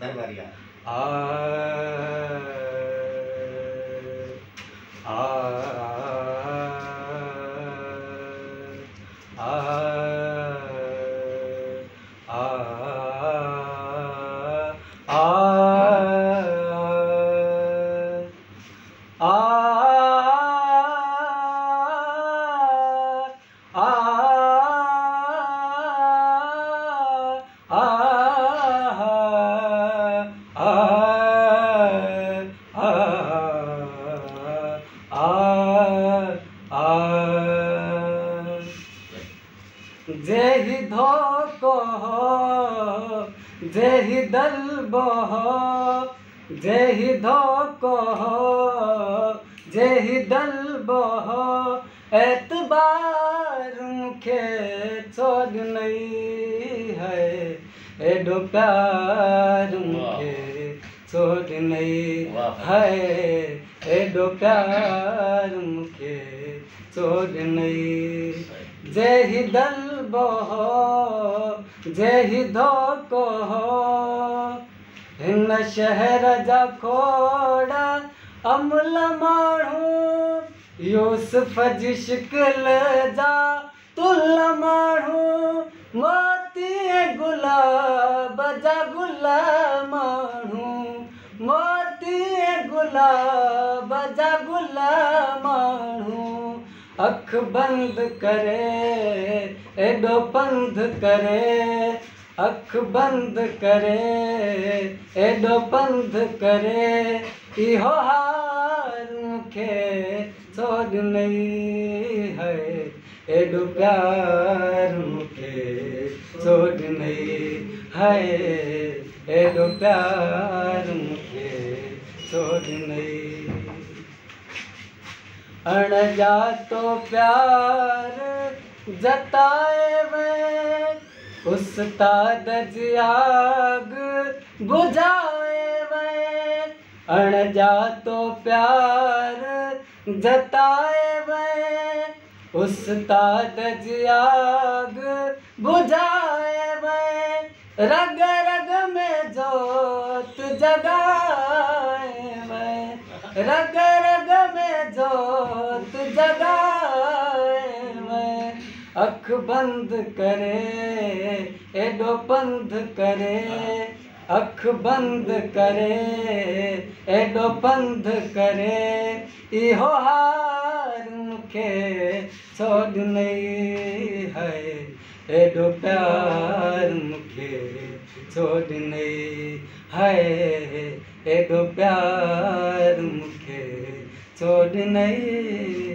दरबारिया आ आ जेहि धोको जेहि दलबो जेहि धोको जेहि दलबो एतबार मुखे छोड़ नहीं है एडो प्यार मुखे छोड़ नहीं है एडो प्यार मुखे छोड़ नहीं जेहि दलबो जेहि धोको हिन शहर जा खोड़ा अमल माण्हू यूसुफ जी शिकिल जा तुल माण्हू मोती गुलाब जा गुल माण्हू मोती गुलाब जा गुल माण्हू अख बंद करे एडो पंध करे अख बंद करे एडो पंध करे इहो हार मुखे छोड़ नहीं है एडो प्यार मुखे छोड़ नहीं है एडो प्यार मुखे छोड़ नहीं अणजा तो प्यार जताए वे उस्ताद जी आग बुझाए वे अणजा तो प्यार जताए वे उस्ताद जी आग बुझाए वे रग रग में जोत जगाए वे रग रग में जोत जगाए मैं अख बंद करे एडो पंध करे अख बंद करे एडो पंध करे इहो हार मुखे छोड़ नहीं है एडो प्यार मुखे छोड़ नहीं है एडो प्यार मुखे छोड़ नहीं।